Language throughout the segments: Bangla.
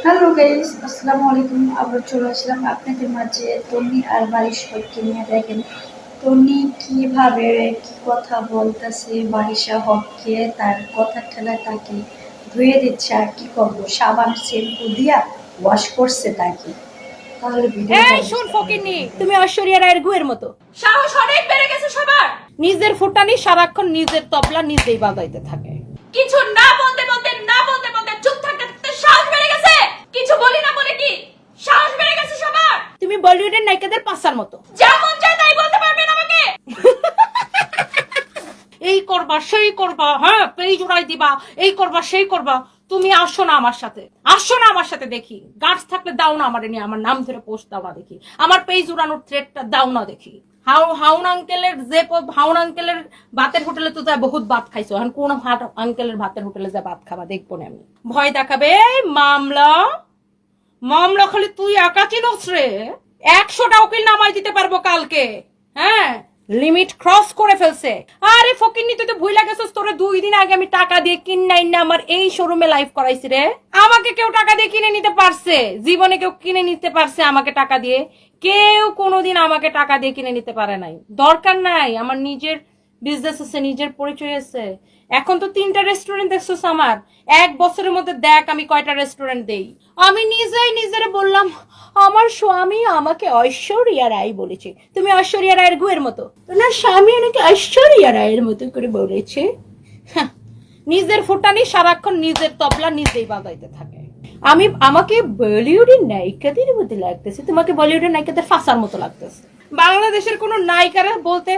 হ্যালো গাইস, আসসালামু আলাইকুম। আবার চলে আসলাম আপনাদের মাঝে তন্নি আর বারিশ হককে নিয়ে। দেখেন তন্নি কিভাবে কি কথা বলতেছে বারিশা হককে, তার কথা ঠেলায় তাকে ধুয়ে দিচ্ছে। আর কি করবো, সাবান শ্যাম্পু দিয়া ওয়াশ করছে তাকে। তাহলে ভিডিওটা এই শুন বুঝতে পারবেন। ফকিন্নি, তুমি ঐশ্বরিয়া রায়ের গুয়ের মতো সাহস অনেক বেড়ে গেছে সবার। নিজের ফুটানি সারাক্ষণ নিজের তবলা নিজেই বাজাইতে থাকে। কিছু না বলতে বলতে চুপ থাকতে থাকতে সাহস বেড়ে গেছে। কিছু বলি না বলে কি সাহস বেড়ে গেছে সবার। তুমি বলিউডের নায়িকাদের পাসার মতো যা মন চায় তাই বলতে পারবেন আমাকে। এই করবা সেই করবা, হ্যাঁ পেজ উড়াই দিবা, এই করবা সেই করবা। তুমি আসো না আমার সাথে, আসো না আমার সাথে, দেখি গার্ডস থাকলে দাও না আমারে নিয়ে, আমার নাম ধরে পোস্ট দাও না দেখি, আমার পেজ উড়ানোর থ্রেটটা দাও না দেখি। হাউন আঙ্কেলের হাউন আঙ্কেলের ভাতের হোটেলে তো যা বহুত ভাত খাইছো, এখন কোন আঙ্কেলের ভাতের হোটেলে যা ভাত খাবা দেখবো না আমি। ভয় দেখাবে মামলা, মামলা খালি তুই একা চিনস রে। 100টা উকিল নামাই দিতে পারবো কালকে। হ্যাঁ, লিমিট ক্রস করে ফেলছে। আরে ফকিন্নি, তুই তো ভুইলা গেছিস, তোরে 2 দিন আগে আমি টাকা দিয়ে কিনাই না আমার এই শোরুমে লাইভ করাইছি রে। আমাকে কেউ টাকা দিয়ে কিনে নিতে পারছে? জীবনে কেউ কিনে নিতে পারছে আমাকে টাকা দিয়ে? কেউ কোনোদিন আমাকে টাকা দিয়ে কিনে নিতে পারে নাই। দরকার নাই, আমার নিজের বিজনেস আছে, নিজের পরিচয় আছে। এখন তো 3টা রেস্টুরেন্ট দেখছো আমার। 1 বছরের মধ্যে দেখ আমি কয়টা রেস্টুরেন্ট দেই। আমি নিজেই নিজেরে বললাম আমার স্বামী আমাকে ঐশ্বরিয়া রায় বলেছে। তুমি ঐশ্বরিয়া রায়ের গুয়ের মতো, তোমার স্বামী আমাকে ঐশ্বরিয়া রায়ের মতো করে বলেছে। হ্যাঁ, নিজের ফুটানি সারাক্ষণ নিজের তবলা নিজেই বাজাইতে থাকে। আমাকে বলিউডের নায়িকাদের মতো লাগতেছে, তোমাকে বলিউডের নায়িকাদের ফাঁসার মতো লাগতেছে। বাংলাদেশের কোন নায়িকারা বলতে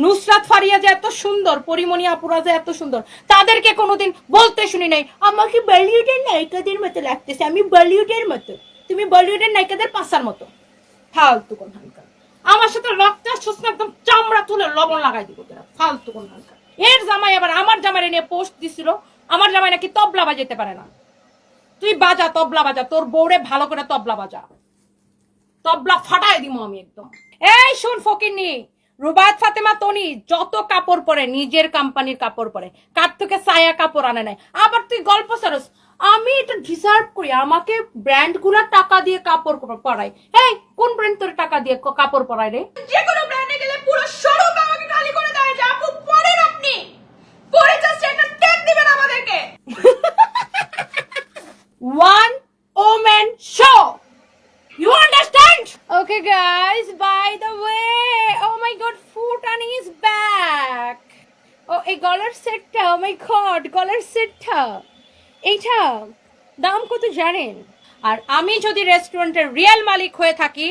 নুসরাত ফারিয়া যে এত সুন্দর, পরিমণি আপুরা যে এত সুন্দর, তাদেরকে কোনোদিন বলতে শুনি নাই আমাকে বলিউডের নায়িকাদের মতো লাগতেছে, আমি বলিউডের মতো। তুমি বলিউডের নায়িকাদের পাশার মতো। ফালতু কোন হালকা আমার সাথে রক্ত আসছ না, একদম চামড়া তুলে লবণ লাগাই দিব তোরা। ফালতু কোন হালকা। এর জামাই আবার আমার জামাই নিয়ে পোস্ট দিছিল, আমার জামাই নাকি তবলা বাজাইতে পারে না। তুই বাজা, তবলা বাজা, তোর বউরে ভালো করে তবলা বাজা, তবলা ফাটাই দিব আমি একদম। এই শুন ফকিন্নি, রুবায়াত ফাতেমা তনি যত কাপড় পরে নিজের কোম্পানির কাপড় পরে, কার থেকে সায়া কাপড় আনে নাই। আবার তুই গল্প সারস আমি এটা ডিজার্ভ করি, আমাকে ব্র্যান্ড গুলা টাকা দিয়ে কাপড় পরাই। এই কোন ব্র্যান্ড তোর টাকা দিয়ে কাপড় পরাই রে? যে কোনো ব্র্যান্ডে গেলে পুরো শোরুম আমাকে খালি করে দেয় যে আপু পরেন, আপনি পরে জাস্ট একটা ট্যাগ দিবেন আমাদেরকে। One woman show. You understand? Okay, guys, by the way, oh my god, Futani is back. Oh, এই গলার সেটটা, oh my god, গলার সেটটা এইটা দাম কত জানেন? আর আমি যদি রেস্টুরেন্টের রিয়েল মালিক হয়ে থাকি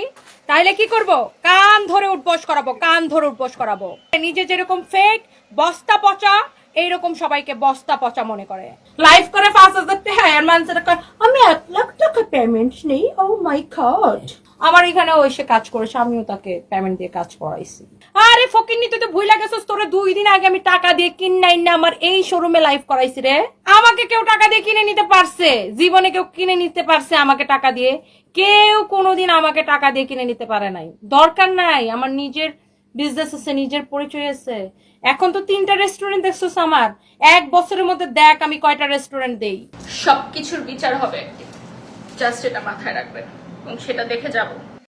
তাহলে কি করব? কান ধরে উঠবস করাবো, কান ধরে উঠবস করাবো। নিজে যেরকম ফেক বস্তা পচা, এইরকম সবাইকে বস্তা পচা মনে করে। লাইভ করে 5,000 টাকা আর মানুষের আমি 1 লাখ টাকা পেমেন্ট নেই। ও মাই গড, আমার এখানে এসে কাজ করেছে, আমিও তাকে পেমেন্ট দিয়ে কাজ করাইছি। আরে ফকিন্নি, তুই তো ভুইলা গেছিস, তোরে 2 দিন আগে আমি টাকা দিয়ে কিনাই না আমার এই শোরুমে লাইভ করাইছি রে। আমাকে কেউ টাকা দিয়ে কিনে নিতে পারছে? জীবনে কেউ কিনে নিতে পারছে আমাকে টাকা দিয়ে? কেউ কোনোদিন আমাকে টাকা দিয়ে কিনে নিতে পারে নাই। দরকার নাই, আমার নিজের বিজনেস আছে, নিজের পরিচয় আছে। এখন তো 3টা রেস্টুরেন্ট দেখছো আমার। 1 বছরের মধ্যে দেখ আমি কয়টা রেস্টুরেন্ট দেই। সবকিছুর বিচার হবে, জাস্ট এটা মাথায় রাখবেন এবং সেটা দেখে যাবো।